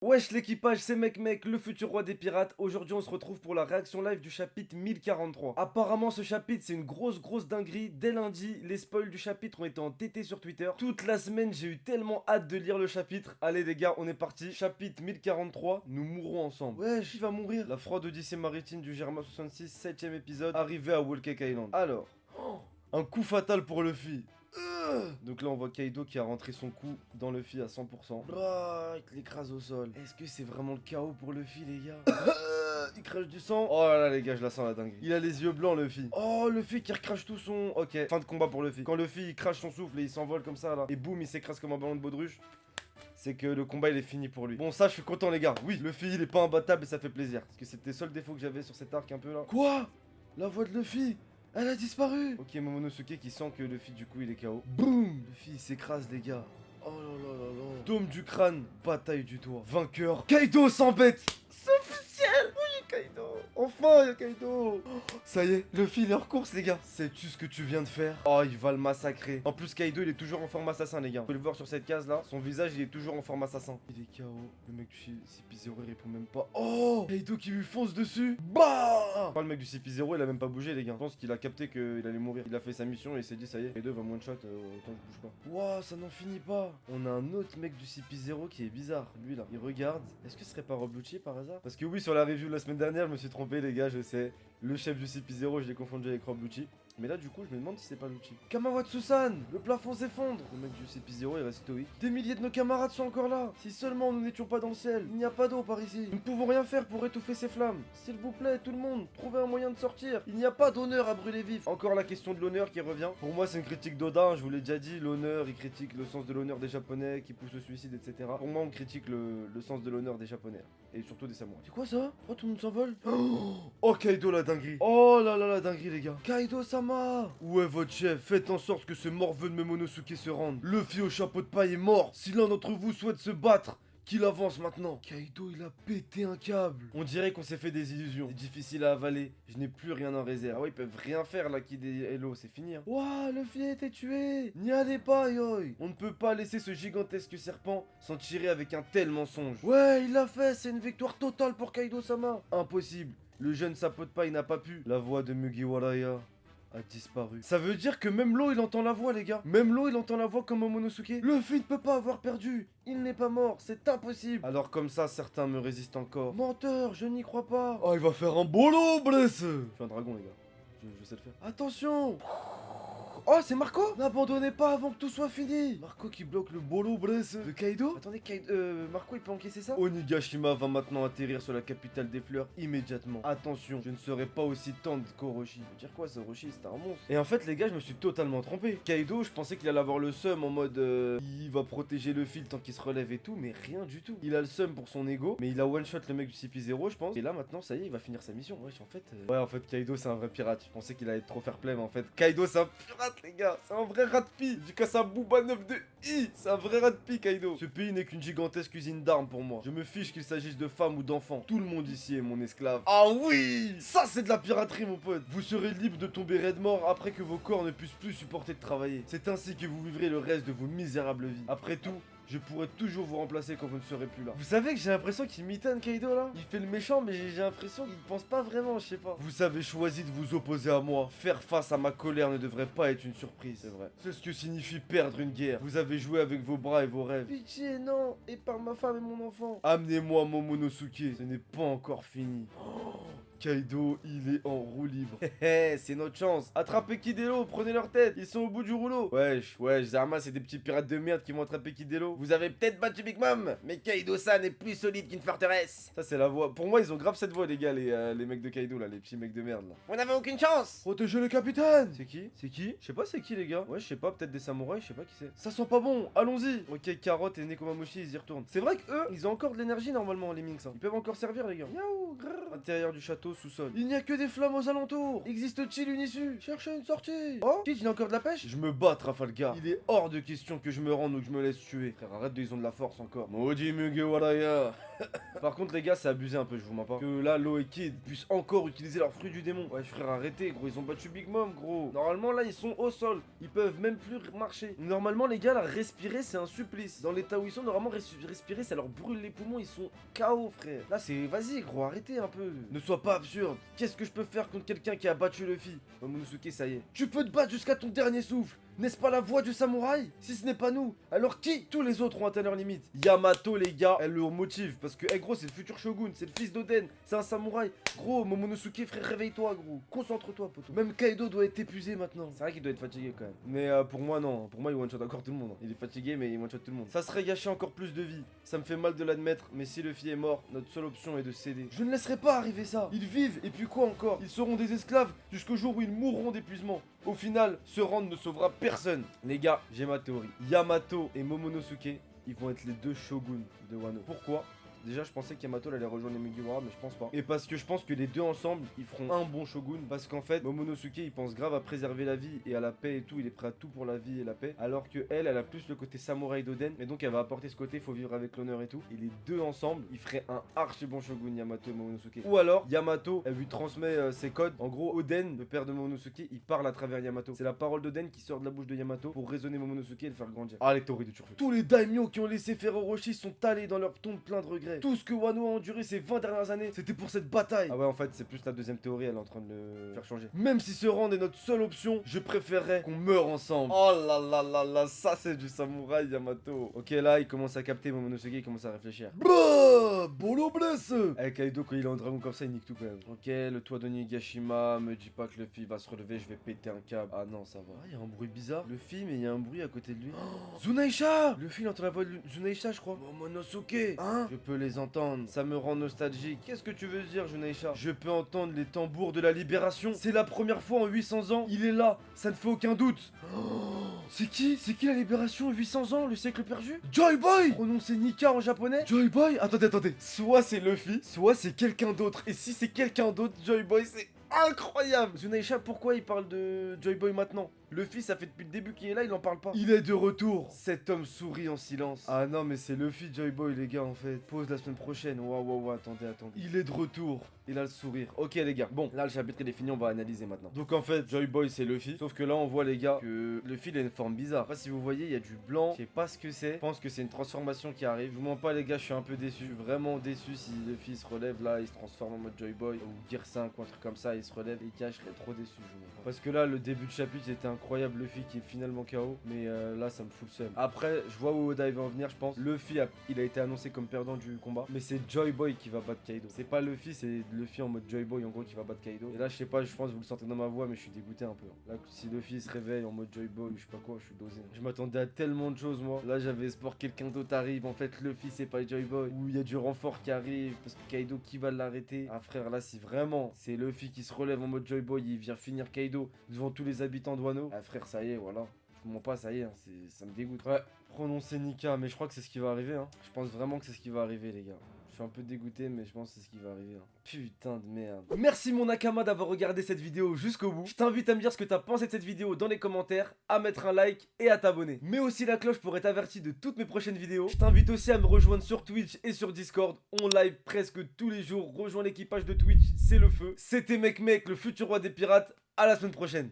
Wesh l'équipage, c'est mec, le futur roi des pirates. Aujourd'hui on se retrouve pour la réaction live du chapitre 1043. Apparemment ce chapitre c'est une grosse dinguerie. Dès lundi, les spoils du chapitre ont été en TT sur Twitter. Toute la semaine j'ai eu tellement hâte de lire le chapitre. Allez les gars, on est parti. Chapitre 1043, nous mourrons ensemble. Wesh, il va mourir. La froide odyssée maritime du Germain 66, 7ème épisode, arrivé à Whole Cake Island. Alors, un coup fatal pour Luffy. Donc là on voit Kaido qui a rentré son coup dans Luffy à 100%. Oh, il l'écrase au sol. Est-ce que c'est vraiment le chaos pour Luffy les gars? Il crache du sang. Oh là là les gars, je la sens la dinguerie. Il a les yeux blancs Luffy. Oh Luffy qui recrache tout son... Ok, fin de combat pour Luffy. Quand Luffy il crache son souffle et il s'envole comme ça là, et boum il s'écrase comme un ballon de baudruche, c'est que le combat il est fini pour lui. Bon ça je suis content les gars. Oui, Luffy il est pas imbattable et ça fait plaisir. Parce que c'était le seul défaut que j'avais sur cet arc un peu là. Quoi? La voix de Luffy, elle a disparu. Ok, Momonosuke qui sent que Luffy du coup il est KO. Boum. Luffy il s'écrase les gars. Oh là là là là. Dôme du crâne, bataille du toit. Vainqueur, Kaido s'embête. C'est officiel. Oui Kaido. Enfin y'a Kaido. Ça y est, Luffy il est en course les gars. Sais-tu ce que tu viens de faire? Oh il va le massacrer. En plus Kaido il est toujours en forme assassin les gars. Vous pouvez le voir sur cette case là. Son visage il est toujours en forme assassin. Il est KO. Le mec du CP0 il répond même pas. Oh Kaido qui lui fonce dessus. Bah enfin, le mec du CP0 il a même pas bougé les gars. Je pense qu'il a capté qu'il allait mourir. Il a fait sa mission et il s'est dit ça y est, Kaido va me one shot autant que je bouge pas. Waouh ça n'en finit pas. On a un autre mec du CP0 qui est bizarre. Lui là, il regarde. Est-ce que ce serait pas Rob Lucci par hasard? Parce que oui sur la review de la semaine dernière je me suis trompé les gars, je sais. Le chef du CP0 je l'ai confondu avec Rob Lucci. Mais là du coup je me demande si c'est pas Lucci. Kamawatsu-san, le plafond s'effondre. Le mec du CP0 il reste stoïque. Des milliers de nos camarades sont encore là. Si seulement nous n'étions pas dans le ciel. Il n'y a pas d'eau par ici. Nous ne pouvons rien faire pour étouffer ces flammes. S'il vous plaît tout le monde, trouvez un moyen de sortir. Il n'y a pas d'honneur à brûler vif. Encore la question de l'honneur qui revient. Pour moi c'est une critique d'Oda, je vous l'ai déjà dit. L'honneur, il critique le sens de l'honneur des japonais qui poussent au suicide etc. Pour moi on critique le sens de l'honneur des japonais. Et surtout des samouraïs. C'est quoi ça? Pourquoi tout le monde s'envole? Oh Kaido la dinguerie. Oh là là la dinguerie les gars. Kaido-sama. Ouais votre chef, faites en sorte que ce morveux de Momonosuke se rende. Luffy au chapeau de paille est mort. Si l'un d'entre vous souhaite se battre, qu'il avance maintenant. Kaido il a pété un câble. On dirait qu'on s'est fait des illusions. C'est difficile à avaler. Je n'ai plus rien en réserve. Ah ouais ils peuvent rien faire là qui des Hello, c'est fini hein. Ouah Luffy a été tué. N'y allez pas yoi. On ne peut pas laisser ce gigantesque serpent s'en tirer avec un tel mensonge. Ouais il l'a fait, c'est une victoire totale pour Kaido-sama. Impossible. Le jeune sapot de paille n'a pas pu. La voix de Mugiwara a disparu. Ça veut dire que même l'eau il entend la voix les gars. Même l'eau il entend la voix comme Momonosuke. Luffy ne peut pas avoir perdu. Il n'est pas mort, c'est impossible. Alors comme ça certains me résistent encore. Menteur, je n'y crois pas. Oh il va faire un bolo blesse. Je suis un dragon les gars. Je sais le faire. Attention. Oh c'est Marco. N'abandonnez pas avant que tout soit fini. Marco qui bloque le bolo blesse de Kaido. Attendez Marco il peut encaisser ça? Onigashima va maintenant atterrir sur la capitale des fleurs immédiatement. Attention, je ne serai pas aussi tendre qu'Orochi. Dire quoi ça Orochi c'était un monstre. Et en fait les gars je me suis totalement trompé. Kaido je pensais qu'il allait avoir le seum en mode il va protéger le fil tant qu'il se relève et tout. Mais rien du tout. Il a le seum pour son ego. Mais il a one shot le mec du CP0 je pense. Et là maintenant ça y est il va finir sa mission. Wesh en fait ouais en fait Kaido c'est un vrai pirate. Je pensais qu'il allait trop fair play mais en fait Kaido c'est un pirate les gars, c'est un vrai rat de pie. Du cas ça Booba 9 de I, c'est un vrai rat de pie Kaido. Ce pays n'est qu'une gigantesque usine d'armes pour moi. Je me fiche qu'il s'agisse de femmes ou d'enfants. Tout le monde ici est mon esclave. Ah oui, ça c'est de la piraterie mon pote. Vous serez libre de tomber raide mort après que vos corps ne puissent plus supporter de travailler. C'est ainsi que vous vivrez le reste de vos misérables vies. Après tout, je pourrais toujours vous remplacer quand vous ne serez plus là. Vous savez que j'ai l'impression qu'il mitonne Kaido là. Il fait le méchant mais j'ai l'impression qu'il pense pas vraiment, je sais pas. Vous avez choisi de vous opposer à moi. Faire face à ma colère ne devrait pas être une surprise, c'est vrai. C'est ce que signifie perdre une guerre. Vous avez joué avec vos bras et vos rêves. Pitié non, et par ma femme et mon enfant. Amenez-moi Momonosuke, ce n'est pas encore fini. Kaido, il est en roue libre. C'est notre chance. Attrapez Kidelo, prenez leur tête. Ils sont au bout du rouleau. Wesh, Zama, c'est des petits pirates de merde qui vont attraper Kidelo. Vous avez peut-être battu Big Mom, mais Kaido-san est plus solide qu'une forteresse. Ça, c'est la voix. Pour moi, ils ont grave cette voix, les gars, les mecs de Kaido, là, les petits mecs de merde, là. Vous n'avez aucune chance. Protégez le capitaine. C'est qui? C'est qui? Je sais pas, c'est qui, les gars? Ouais, je sais pas, peut-être des samouraïs, je sais pas qui c'est. Ça sent pas bon, allons-y. Ok, Carotte et Nekomamushi, ils y retournent. C'est vrai qu'eux, ils ont encore de l'énergie normalement, les Minx. Hein. Ils peuvent encore servir, les gars. Miaou, grrr. Intérieur du château, sous-sol. Il n'y a que des flammes aux alentours. Existe-t-il une issue? Cherchez une sortie. Oh, il y a encore de la pêche? Je me bats, Trafalgar. Il est hors de question que je me rende ou que je me laisse tuer. Frère, arrête de ils ont de la force encore. Maudit Mugiwara. Par contre les gars c'est abusé un peu, je vous mens pas. Que là Law et Kid puissent encore utiliser leur fruit du démon. Ouais frère arrêtez gros, ils ont battu Big Mom gros. Normalement là ils sont au sol, ils peuvent même plus marcher. Normalement les gars là respirer c'est un supplice. Dans l'état où ils sont normalement respirer ça leur brûle les poumons, ils sont KO frère. Là c'est vas-y gros arrêtez un peu. Ne sois pas absurde. Qu'est-ce que je peux faire contre quelqu'un qui a battu Luffy? Momonosuke ça y est. Tu peux te battre jusqu'à ton dernier souffle. N'est-ce pas la voix du samouraï? Si ce n'est pas nous, alors qui? Tous les autres ont atteint leur limite. Yamato les gars, elle le motive parce que gros c'est le futur shogun, c'est le fils d'Oden, c'est un samouraï. Gros Momonosuke frère réveille-toi gros, concentre-toi poteau. Même Kaido doit être épuisé maintenant. C'est vrai qu'il doit être fatigué quand même. Mais pour moi non, pour moi il one-shot encore tout le monde. Il est fatigué mais il one-shot tout le monde. Ça serait gâcher encore plus de vie. Ça me fait mal de l'admettre, mais si Luffy est mort, notre seule option est de céder. Je ne laisserai pas arriver ça. Ils vivent et puis quoi encore? Ils seront des esclaves jusqu'au jour où ils mourront d'épuisement. Au final, se rendre ne sauvera personne. Les gars, j'ai ma théorie. Yamato et Momonosuke, ils vont être les deux shoguns de Wano. Pourquoi? Déjà, je pensais qu'Yamato allait rejoindre les Mugiwara, mais je pense pas. Et parce que je pense que les deux ensemble, ils feront un bon shogun. Parce qu'en fait, Momonosuke, il pense grave à préserver la vie et à la paix et tout. Il est prêt à tout pour la vie et la paix. Alors que elle a plus le côté samouraï d'Oden. Et donc, elle va apporter ce côté, faut vivre avec l'honneur et tout. Et les deux ensemble, ils feraient un archi bon shogun, Yamato et Momonosuke. Ou alors, Yamato, elle lui transmet ses codes. En gros, Oden, le père de Momonosuke, il parle à travers Yamato. C'est la parole d'Oden qui sort de la bouche de Yamato pour raisonner Momonosuke et le faire grandir. Ah, les théories de Turfu. Tous les daimyo qui ont laissé faire Orochi sont allés dans leur tombe plein de regrets. Tout ce que Wano a enduré ces 20 dernières années, c'était pour cette bataille. Ah ouais, en fait, c'est plus la deuxième théorie, elle est en train de le faire changer. Même si se rendre est notre seule option, je préférerais qu'on meure ensemble. Oh là là là là, ça c'est du samouraï Yamato. Ok, là, il commence à capter Momonosuke, il commence à réfléchir. Bah, bolo blesse. Avec Kaido, quand il est en dragon comme ça, il nique tout quand même. Ok, le toit de Nigashima, me dis pas que Luffy va se relever, je vais péter un câble. Ah non, ça va. Ah, il y a un bruit bizarre. Luffy, mais il y a un bruit à côté de lui. Oh, Zunaisha. Luffy, il entend la voix de Zunaisha, je crois. Momonosuke. Hein? Je peux les entendre. Ça me rend nostalgique. Qu'est-ce que tu veux dire, Zunaisha? Je peux entendre les tambours de la libération. C'est la première fois en 800 ans. Il est là. Ça ne fait aucun doute. Oh, c'est qui? C'est qui la libération? 800 ans, le siècle perdu? Joy Boy! Prononcé Nika en japonais? Joy Boy? Attendez. Soit c'est Luffy, soit c'est quelqu'un d'autre. Et si c'est quelqu'un d'autre, Joy Boy, c'est incroyable! Zunaisha, pourquoi il parle de Joy Boy maintenant? Luffy, ça fait depuis le début qu'il est là, il en parle pas. Il est de retour. Cet homme sourit en silence. Ah non, mais c'est Luffy Joy Boy, les gars, en fait. Pause la semaine prochaine. Waouh, attendez. Il est de retour. Il a le sourire. Ok, les gars. Bon, là, le chapitre il est fini, on va analyser maintenant. Donc, en fait, Joy Boy, c'est Luffy. Sauf que là, on voit, les gars, que Luffy, il a une forme bizarre. Je sais pas si vous voyez, il y a du blanc. Je sais pas ce que c'est. Je pense que c'est une transformation qui arrive. Je vous mens pas, les gars, je suis un peu déçu. Vraiment déçu si Luffy se relève là, il se transforme en mode Joy Boy ou Gear 5 ou un truc comme ça, il se relève et il cache. Je serais trop déçu, je vous mens pas. Parce que là, le début de chapitre, c'était incroyable. Luffy qui est finalement KO, mais là ça me fout le seum. Après, je vois où Oda il va en venir, je pense. Luffy, il a été annoncé comme perdant du combat, mais c'est Joy Boy qui va battre Kaido. C'est pas Luffy, c'est Luffy en mode Joy Boy en gros qui va battre Kaido. Et là, je sais pas, je pense que vous le sentez dans ma voix, mais je suis dégoûté un peu. Là, si Luffy se réveille en mode Joy Boy, je sais pas quoi, je suis dosé. Je m'attendais à tellement de choses, moi. Là, j'avais espoir que quelqu'un d'autre arrive. En fait, Luffy, c'est pas Joy Boy. Ou il y a du renfort qui arrive, parce que Kaido, qui va l'arrêter? Ah frère, là, si vraiment c'est Luffy qui se relève en mode Joy Boy, il vient finir Kaido devant tous les habitants de Wano. Ah frère, ça y est, voilà. Je comprends pas, ça y est, hein, ça me dégoûte. Ouais, prononcer Nika, mais je crois que c'est ce qui va arriver. Hein. Je pense vraiment que c'est ce qui va arriver, les gars. Je suis un peu dégoûté, mais je pense que c'est ce qui va arriver. Hein. Putain de merde. Merci mon Nakama d'avoir regardé cette vidéo jusqu'au bout. Je t'invite à me dire ce que t'as pensé de cette vidéo dans les commentaires, à mettre un like et à t'abonner. Mets aussi la cloche pour être averti de toutes mes prochaines vidéos. Je t'invite aussi à me rejoindre sur Twitch et sur Discord. On live presque tous les jours. Rejoins l'équipage de Twitch, c'est le feu. C'était Mec, le futur roi des pirates. À la semaine prochaine.